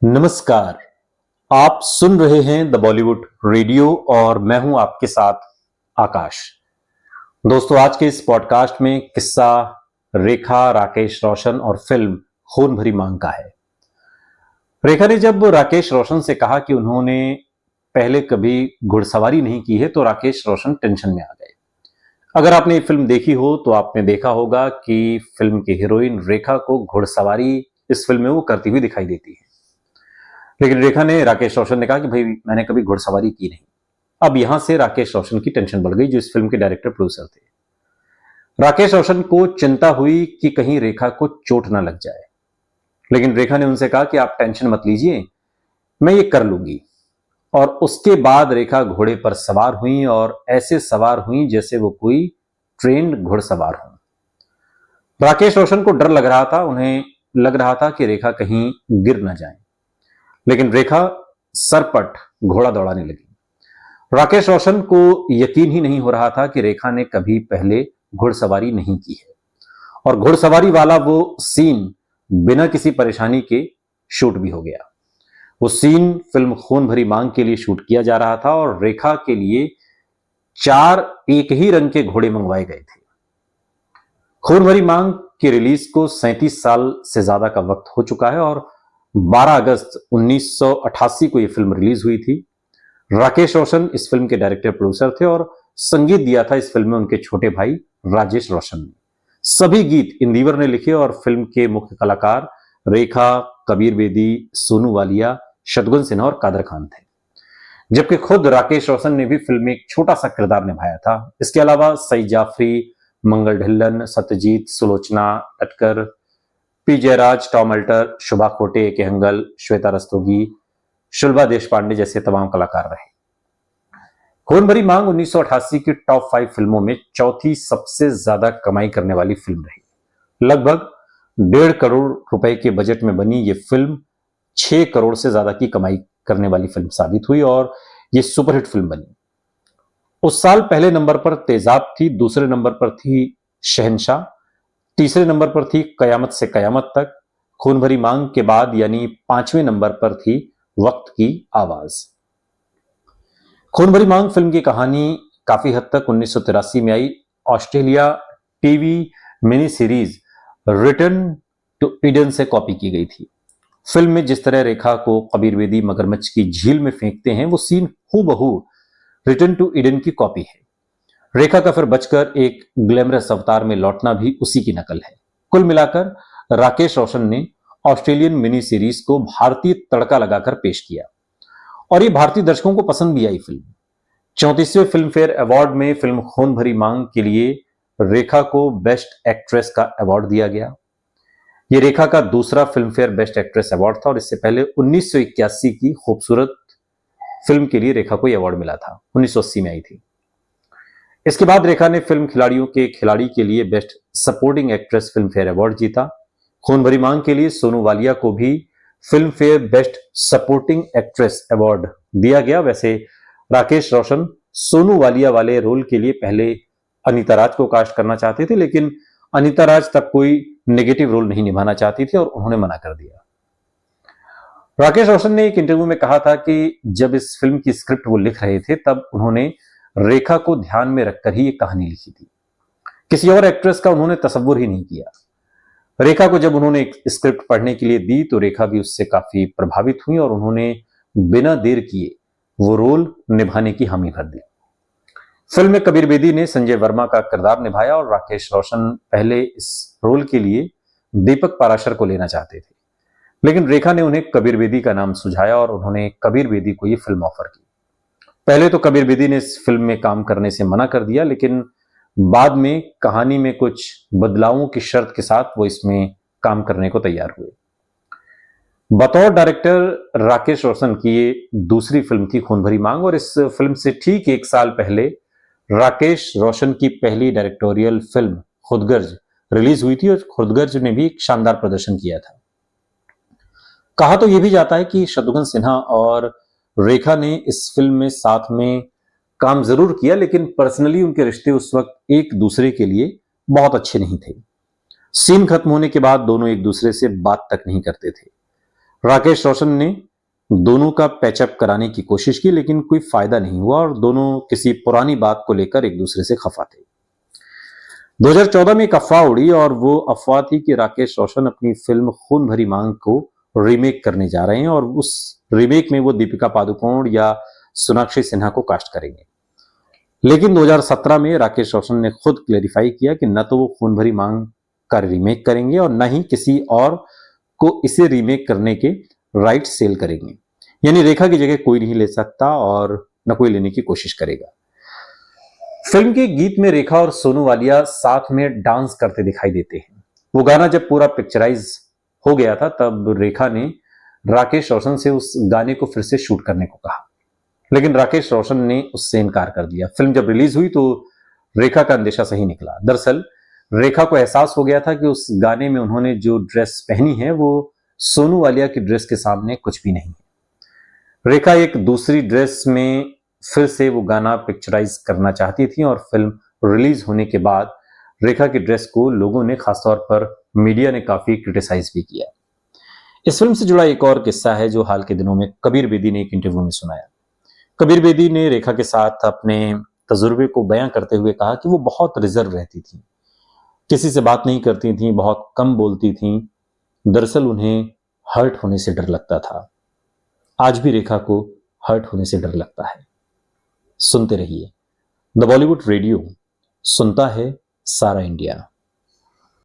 नमस्कार। आप सुन रहे हैं द बॉलीवुड रेडियो और मैं हूं आपके साथ आकाश। दोस्तों, आज के इस पॉडकास्ट में किस्सा रेखा, राकेश रोशन और फिल्म खून भरी मांग का है। रेखा ने जब राकेश रोशन से कहा कि उन्होंने पहले कभी घुड़सवारी नहीं की है तो राकेश रोशन टेंशन में आ गए। अगर आपने ये फिल्म देखी हो तो आपने देखा होगा कि फिल्म की हीरोइन रेखा को घुड़सवारी इस फिल्म में वो करती हुई दिखाई देती है। लेकिन रेखा ने राकेश रोशन ने कहा कि भाई मैंने कभी घुड़सवारी की नहीं। अब यहां से राकेश रोशन की टेंशन बढ़ गई, जो इस फिल्म के डायरेक्टर प्रोड्यूसर थे। राकेश रोशन को चिंता हुई कि कहीं रेखा को चोट ना लग जाए, लेकिन रेखा ने उनसे कहा कि आप टेंशन मत लीजिए, मैं ये कर लूंगी। और उसके बाद रेखा घोड़े पर सवार हुई और ऐसे सवार हुई जैसे वो कोई ट्रेंड घुड़सवार हो। राकेश रोशन को डर लग रहा था, उन्हें लग रहा था कि रेखा कहीं गिर ना जाए, लेकिन रेखा सरपट घोड़ा दौड़ाने लगी। राकेश रोशन को यकीन ही नहीं हो रहा था कि रेखा ने कभी पहले घुड़सवारी नहीं की है और घुड़सवारी वाला वो सीन बिना किसी परेशानी के शूट भी हो गया। वो सीन फिल्म खून भरी मांग के लिए शूट किया जा रहा था और रेखा के लिए 4 एक ही रंग के घोड़े मंगवाए गए थे। खून भरी मांग की रिलीज को 37 साल से ज्यादा का वक्त हो चुका है और 12 अगस्त 1988 को यह फिल्म रिलीज हुई थी। राकेश रोशन इस फिल्म के डायरेक्टर प्रोड्यूसर थे और संगीत दिया था इस फिल्म में उनके छोटे भाई राजेश रोशन ने। सभी गीत इंदिवर ने लिखे और फिल्म के मुख्य कलाकार रेखा, कबीर बेदी, सोनू वालिया, शत्रुघ्न सिन्हा और कादर खान थे, जबकि खुद राकेश रोशन ने भी फिल्म में एक छोटा सा किरदार निभाया था। इसके अलावा Saeed Jaffrey, Mangal Dhillon, Satyajit, Sulochana Tatkar, P Jairaj, Tom Alter, Shubha Khote, K Hangal, Shweta Rastogi, Shulba Deshpande जैसे तमाम कलाकार रहे। खून भरी मांग 1988 की टॉप 5 फिल्मों में चौथी सबसे ज्यादा कमाई करने वाली फिल्म रही। लगभग 1.5 करोड़ रुपए के बजट में बनी यह फिल्म 6 करोड़ से ज्यादा की कमाई करने वाली फिल्म साबित हुई और यह सुपरहिट फिल्म बनी। उस साल पहले नंबर पर तेजाब थी, दूसरे नंबर पर थी शहंशाह, तीसरे नंबर पर थी कयामत से कयामत तक। खून भरी मांग के बाद यानी 5वें नंबर पर थी वक्त की आवाज। खून भरी मांग फिल्म की कहानी काफी हद तक 1983 में आई Australia TV mini series Return to Eden से कॉपी की गई थी। फिल्म में जिस तरह रेखा को कबीर बेदी मगरमच्छ की झील में फेंकते हैं, वो सीन हूबहू रिटर्न टू ईडन की कॉपी है। रेखा का फिर बचकर एक ग्लैमरस अवतार में लौटना भी उसी की नकल है। कुल मिलाकर राकेश रोशन ने ऑस्ट्रेलियन मिनी सीरीज को भारतीय तड़का लगाकर पेश किया और ये भारतीय दर्शकों को पसंद भी आई। फिल्म 34वें फिल्म फेयर अवार्ड में फिल्म खून भरी मांग के लिए रेखा को बेस्ट एक्ट्रेस का अवार्ड दिया गया। यह रेखा का दूसरा film fair best actress award था और इससे पहले 1981 की खूबसूरत फिल्म के लिए रेखा को यह अवार्ड मिला था, 1980 में आई थी। इसके बाद रेखा ने फिल्म खिलाड़ियों के खिलाड़ी के लिए best supporting actress film fair award जीता। खून भरी मांग के लिए सोनू वालिया को भी film fair best supporting actress award दिया गया। वैसे राकेश रोशन सोनू वालिया वाले रोल के लिए पहले अनीता राज को कास्ट करना चाहते थे, लेकिन अनीता राज तब कोई नेगेटिव रोल नहीं निभाना चाहती थी और उन्होंने मना कर दिया। राकेश रोशन ने एक इंटरव्यू में कहा था कि जब इस फिल्म की स्क्रिप्ट वो लिख रहे थे तब उन्होंने रेखा को ध्यान में रखकर ही ये कहानी लिखी थी, किसी और एक्ट्रेस का उन्होंने तस्वुर ही नहीं किया। रेखा को जब उन्होंने एक स्क्रिप्ट पढ़ने के लिए दी तो रेखा भी उससे काफी प्रभावित हुई और उन्होंने बिना देर किए वो रोल निभाने की हामी भर दी। फिल्म में कबीर बेदी ने संजय वर्मा का किरदार निभाया और राकेश रोशन पहले इस रोल के लिए दीपक पाराशर को लेना चाहते थे, लेकिन रेखा ने उन्हें कबीर बेदी का नाम सुझाया और उन्होंने कबीर बेदी को यह फिल्म ऑफर की। पहले तो कबीर बेदी ने इस फिल्म में काम करने से मना कर दिया, लेकिन बाद में कहानी में कुछ बदलावों की शर्त के साथ वो इसमें काम करने को तैयार हुए। बतौर डायरेक्टर राकेश रोशन की ये दूसरी फिल्म थी खून भरी मांग और इस फिल्म से ठीक 1 साल पहले राकेश रोशन की पहली डायरेक्टोरियल फिल्म खुदगर्ज रिलीज हुई थी और खुदगर्ज ने भी एक शानदार प्रदर्शन किया था। कहा तो यह भी जाता है कि शत्रुघ्न सिन्हा और रेखा ने इस फिल्म में साथ में काम जरूर किया, लेकिन पर्सनली उनके रिश्ते उस वक्त एक दूसरे के लिए बहुत अच्छे नहीं थे। सीन खत्म होने के बाद दोनों एक दूसरे से बात तक नहीं करते थे। राकेश रोशन ने दोनों का पैचअप कराने की कोशिश की, लेकिन कोई फायदा नहीं हुआ और दोनों किसी पुरानी बात को लेकर एक दूसरे से खफा थे। 2014 में एक अफवाह उड़ी और वो अफवाह थी कि राकेश रोशन अपनी फिल्म खून भरी मांग को रीमेक करने जा रहे हैं और उस रीमेक में वो दीपिका पादुकोण या सोनाक्षी सिन्हा को कास्ट करेंगे। लेकिन 2017 में राकेश रोशन ने खुद क्लेरिफाई किया कि न तो वो खून भरी मांग का रीमेक करेंगे और न ही किसी और को इसे रीमेक करने के राइट सेल करेंगे। यानी रेखा की जगह कोई नहीं ले सकता और न कोई लेने की कोशिश करेगा। फिल्म के गीत में रेखा और सोनू वालिया साथ में डांस करते दिखाई देते हैं। वो गाना जब पूरा पिक्चराइज हो गया था तब रेखा ने राकेश रोशन से उस गाने को फिर से शूट करने को कहा, लेकिन राकेश रोशन ने उससे इनकार कर दिया। फिल्म जब रिलीज हुई तो रेखा का अंदेशा सही निकला। दरअसल रेखा को एहसास हो गया था कि उस गाने में उन्होंने जो ड्रेस पहनी है वो सोनू वालिया की ड्रेस के सामने कुछ भी नहीं है। रेखा एक दूसरी ड्रेस में फिर से वो गाना पिक्चराइज करना चाहती थी और फिल्म रिलीज होने के बाद रेखा की ड्रेस को लोगों ने, खासतौर पर मीडिया ने, काफी क्रिटिसाइज भी किया। इस फिल्म से जुड़ा एक और किस्सा है जो हाल के दिनों में कबीर बेदी ने एक इंटरव्यू में सुनाया। कबीर बेदी ने रेखा के साथ अपने तजुर्बे को बयां करते हुए कहा कि वो बहुत रिजर्व रहती थी, किसी से बात नहीं करती थी, बहुत कम बोलती थी। दरअसल उन्हें हर्ट होने से डर लगता था। आज भी रेखा को हर्ट होने से डर लगता है। सुनते रहिए द बॉलीवुड रेडियो, सुनता है सारा इंडिया।